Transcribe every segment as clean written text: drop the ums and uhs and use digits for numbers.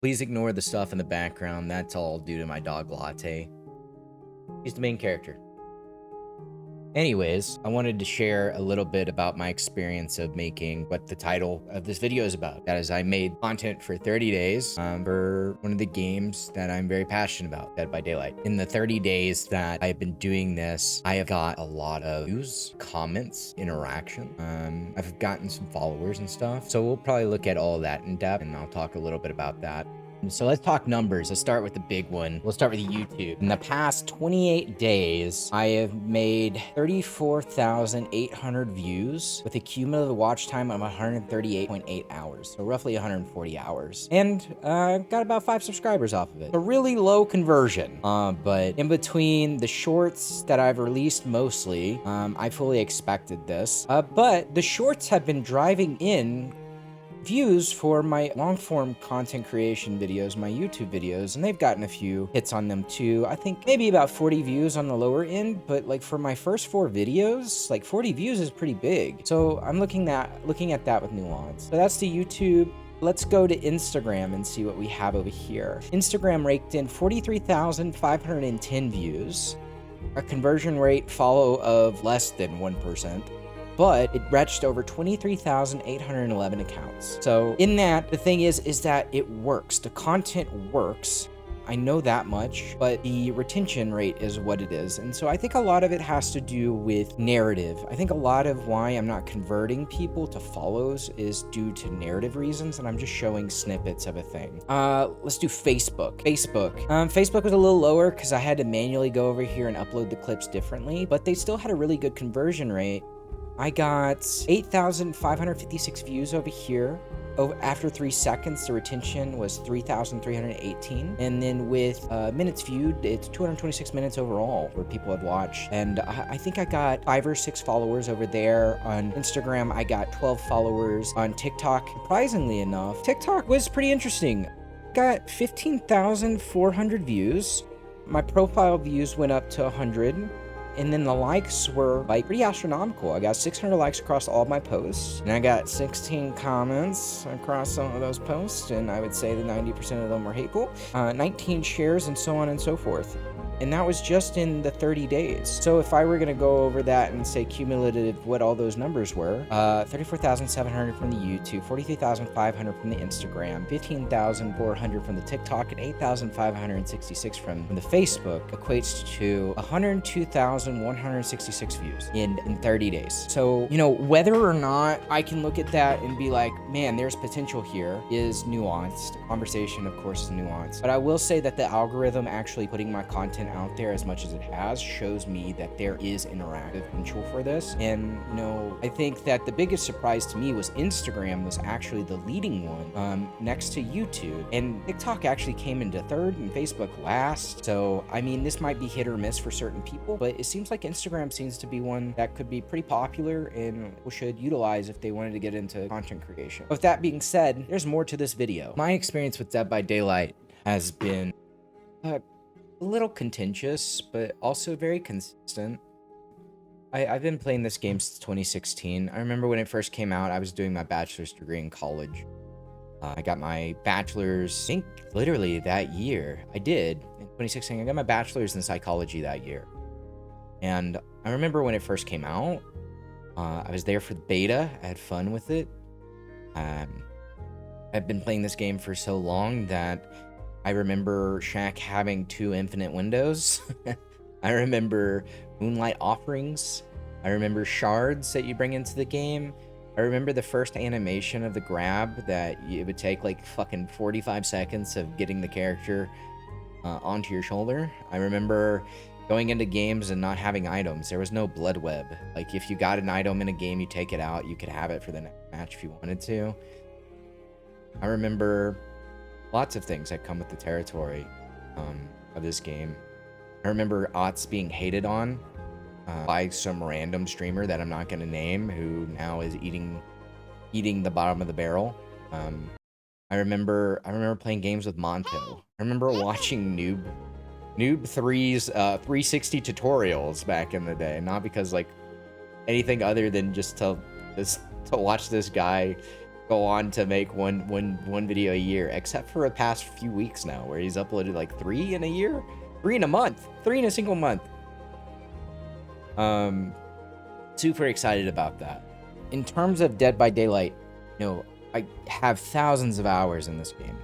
Please ignore the stuff in the background. That's all due to my dog Latte. He's the main character. Anyways, I wanted to share a little bit about my experience of making what the title of this video is about. That is, I made content for 30 days for one of the games that I'm very passionate about, Dead by Daylight. In the 30 days that I've been doing this, I have got a lot of views, comments, interaction. I've gotten some followers and stuff. So we'll probably look at all of that in depth, and I'll talk a little bit about that. So let's talk numbers. Let's start with the big one. We'll start with YouTube. In the past 28 days, I have made 34,800 views with a cumulative watch time of 138.8 hours. So roughly 140 hours. And got about 5 subscribers off of it. A really low conversion. But in between the shorts that I've released mostly, I fully expected this. But the shorts have been driving in views for my long-form content creation videos, my YouTube videos, and they've gotten a few hits on them too. I think maybe about 40 views on the lower end, but like for my first 4 videos, like 40 views is pretty big. So I'm looking at that with nuance. So that's the YouTube. Let's go to Instagram and see what we have over here. Instagram raked in 43,510 views, a conversion rate follow of less than 1%. But it reached over 23,811 accounts. So in that, the thing is that it works. The content works. I know that much, but the retention rate is what it is. And so I think a lot of it has to do with narrative. I think a lot of why I'm not converting people to follows is due to narrative reasons, and I'm just showing snippets of a thing. Let's do Facebook. Facebook was a little lower because I had to manually go over here and upload the clips differently, but they still had a really good conversion rate. I got 8,556 views over here. After 3 seconds, the retention was 3,318. And then with minutes viewed, it's 226 minutes overall where people have watched. And I think I got 5 or 6 followers over there. On Instagram, I got 12 followers. On TikTok, surprisingly enough, TikTok was pretty interesting. Got 15,400 views. My profile views went up to 100. And then the likes were like pretty astronomical. I got 600 likes across all of my posts, and I got 16 comments across some of those posts, and I would say that 90% of them were hateful, 19 shares, and so on and so forth. And that was just in the 30 days. So if I were gonna go over that and say cumulative what all those numbers were, 34,700 from the YouTube, 43,500 from the Instagram, 15,400 from the TikTok, and 8,566 from the Facebook equates to 102,166 views in 30 days. So, you know, whether or not I can look at that and be like, man, there's potential here is nuanced. Conversation, of course, is nuanced. But I will say that the algorithm actually putting my content out there as much as it has shows me that there is interactive potential for this. And you know, I think that the biggest surprise to me was Instagram was actually the leading one next to YouTube, and TikTok actually came into 3rd and Facebook last. So I mean, this might be hit or miss for certain people, but it seems like Instagram seems to be one that could be pretty popular and people should utilize if they wanted to get into content creation. With that being said, there's more to this video. My experience with Dead by Daylight has been a little contentious, but also very consistent. I've been playing this game since 2016. I remember when it first came out, I was doing my bachelor's degree in college. I got my bachelor's, I think, literally that year. I did, in 2016. I got my bachelor's in psychology that year. And I remember when it first came out, I was there for the beta. I had fun with it. I've been playing this game for so long that I remember Shaq having 2 infinite windows. I remember moonlight offerings. I remember shards that you bring into the game. I remember the first animation of the grab that it would take like fucking 45 seconds of getting the character onto your shoulder. I remember going into games and not having items. There was no blood web. Like if you got an item in a game, you take it out, you could have it for the next match if you wanted to. I remember lots of things that come with the territory of this game. I remember Ots being hated on by some random streamer that I'm not going to name, who now is eating the bottom of the barrel. I remember playing games with Monto. I remember watching Noob 3's 360 tutorials back in the day, not because like anything other than just to watch this guy go on to make one video a year, except for the past few weeks now, where he's uploaded like 3 in a year, 3 in a month, 3 in a single month. Super excited about that. In terms of Dead by Daylight, you know, I have thousands of hours in this game.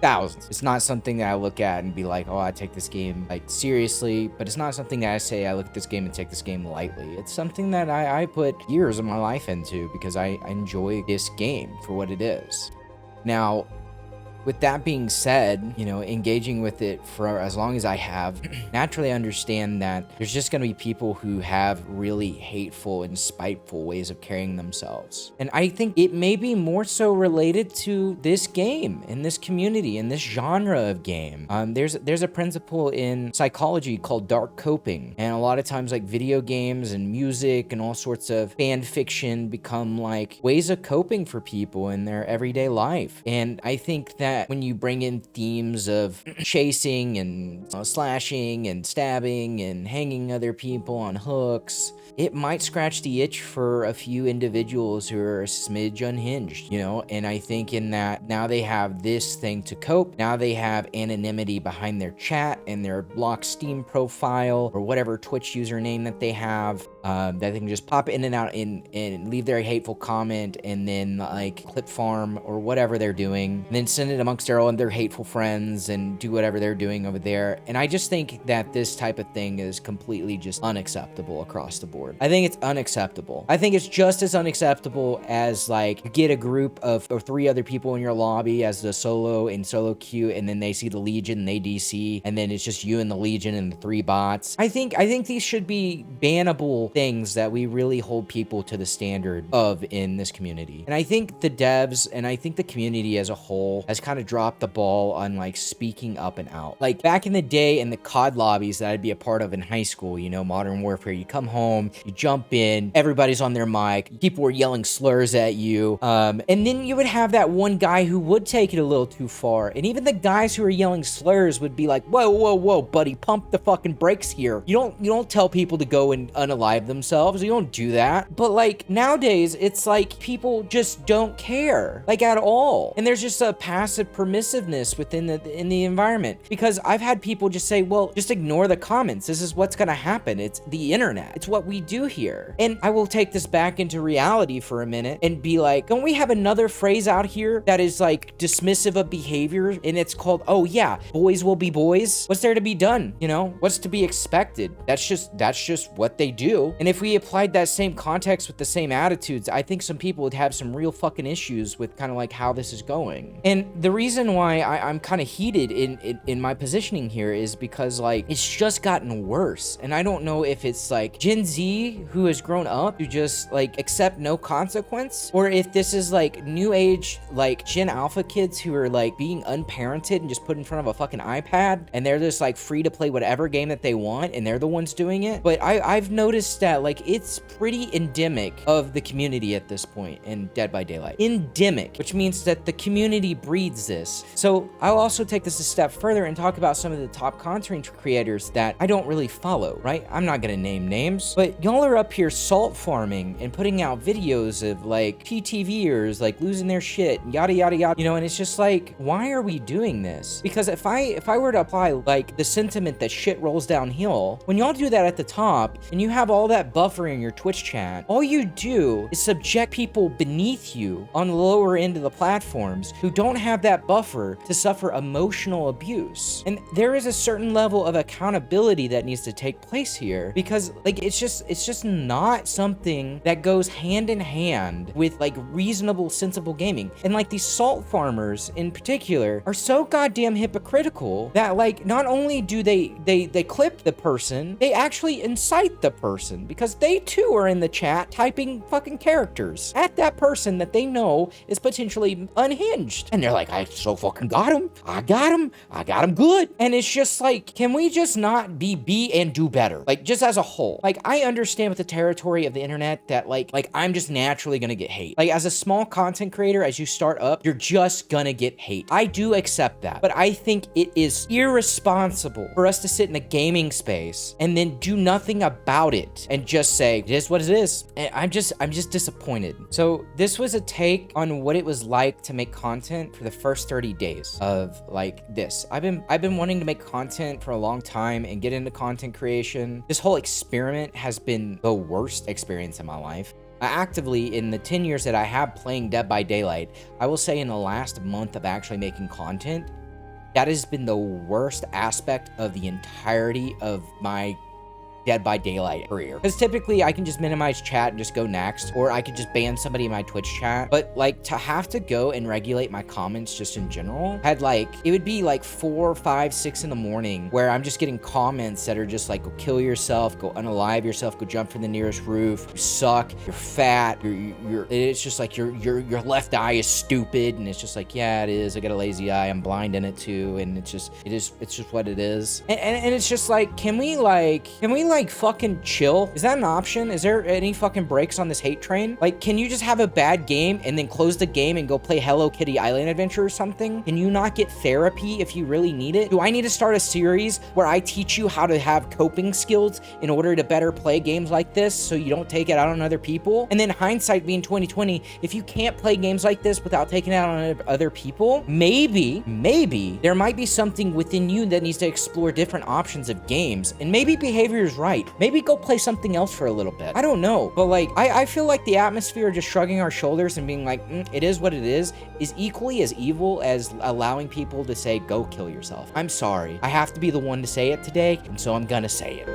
Thousands. It's not something that I look at and be like, oh, I take this game like seriously, but it's not something that I say I look at this game and take this game lightly. It's something that I put years of my life into because I enjoy this game for what it is. Now, with that being said, you know, engaging with it for as long as I have, naturally understand that there's just going to be people who have really hateful and spiteful ways of carrying themselves. And I think it may be more so related to this game, in this community, in this genre of game. There's a principle in psychology called dark coping. And a lot of times like video games and music and all sorts of fan fiction become like ways of coping for people in their everyday life. And I think that when you bring in themes of chasing and slashing and stabbing and hanging other people on hooks, it might scratch the itch for a few individuals who are a smidge unhinged, you know? And I think in that now they have this thing to cope. Now they have anonymity behind their chat and their locked Steam profile or whatever Twitch username that they have, that they can just pop in and out and leave their hateful comment and then like clip farm or whatever they're doing, and then send it amongst their hateful friends and do whatever they're doing over there. And I just think that this type of thing is completely just unacceptable across the board. I think it's unacceptable. I think it's just as unacceptable as like you get a group of or 3 other people in your lobby as the solo queue, and then they see the Legion and they DC, and then it's just you and the Legion and the 3 bots. I think these should be bannable things that we really hold people to the standard of in this community. And I think the devs and I think the community as a whole has kind of dropped the ball on like speaking up and out. Like back in the day in the COD lobbies that I'd be a part of in high school, you know, Modern Warfare, you come home, you jump in, everybody's on their mic, people were yelling slurs at you, and then you would have that one guy who would take it a little too far, and even the guys who are yelling slurs would be like, whoa, buddy, pump the fucking brakes here. You don't tell people to go and unalive themselves. You don't do that. But like nowadays, it's like people just don't care, like at all, and there's just a passive permissiveness within the environment, because I've had people just say, well, just ignore the comments. This is what's gonna happen. It's the internet. It's what we do here. And I will take this back into reality for a minute and be like, don't we have another phrase out here that is like dismissive of behavior, and it's called, oh yeah, boys will be boys? What's there to be done? You know, what's to be expected? That's just what they do. And if we applied that same context with the same attitudes, I think some people would have some real fucking issues with kind of like how this is going. And the reason why I'm kind of heated in my positioning here is because like it's just gotten worse. And I don't know if it's like Gen Z who has grown up to just like accept no consequence, or if this is like new age like Gen Alpha kids who are like being unparented and just put in front of a fucking iPad and they're just like free to play whatever game that they want and they're the ones doing it. But I've noticed that like it's pretty endemic of the community at this point in Dead by Daylight. Endemic, which means that the community breeds this. So I'll also take this a step further and talk about some of the top content creators that I don't really follow, right? I'm not gonna name names, but y'all are up here salt farming and putting out videos of like PTVers like losing their shit, yada yada yada, you know, and it's just like, why are we doing this? Because if I were to apply like the sentiment that shit rolls downhill, when y'all do that at the top and you have all that buffer in your Twitch chat, all you do is subject people beneath you on the lower end of the platforms who don't have that buffer to suffer emotional abuse. And there is a certain level of accountability that needs to take place here, because like it's just not something that goes hand in hand with like reasonable, sensible gaming. And like these salt farmers in particular are so goddamn hypocritical that like not only do they clip the person, they actually incite the person, because they too are in the chat typing fucking characters at that person that they know is potentially unhinged. And they're like, I so fucking got him. I got him good. And it's just like, can we just not be and do better? Like just as a whole. Like I understand with the territory of the internet that like I'm just naturally gonna get hate. Like as a small content creator, as you start up, you're just gonna get hate. I do accept that. But I think it is irresponsible for us to sit in a gaming space and then do nothing about it it and just say, it is what it is. And I'm just disappointed. So this was a take on what it was like to make content for the first 30 days of like this. I've been wanting to make content for a long time and get into content creation. This whole experiment has been the worst experience in my life. Actively, in the 10 years that I have playing Dead by Daylight, I will say in the last month of actually making content, that has been the worst aspect of the entirety of my Dead by Daylight career. Because typically I can just minimize chat and just go next, or I could just ban somebody in my Twitch chat. But like to have to go and regulate my comments just in general, had like, it would be like 4, 5, 6 in the morning where I'm just getting comments that are just like, go kill yourself, go unalive yourself, go jump from the nearest roof, you suck, you're fat, it's just like your left eye is stupid. And it's just like, yeah, it is. I got a lazy eye. I'm blind in it too. And it's just what it is. And it's just like, can we fucking chill? Is that an option? Is there any fucking brakes on this hate train? Like, can you just have a bad game and then close the game and go play Hello Kitty Island Adventure or something? Can you not get therapy if you really need it? Do I need to start a series where I teach you how to have coping skills in order to better play games like this so you don't take it out on other people? And then hindsight being 2020, if you can't play games like this without taking it out on other people, maybe there might be something within you that needs to explore different options of games. And maybe behavior is right. Maybe go play something else for a little bit. I don't know. But like, I feel like the atmosphere of just shrugging our shoulders and being like, it is what it is equally as evil as allowing people to say, go kill yourself. I'm sorry. I have to be the one to say it today, and so I'm gonna say it.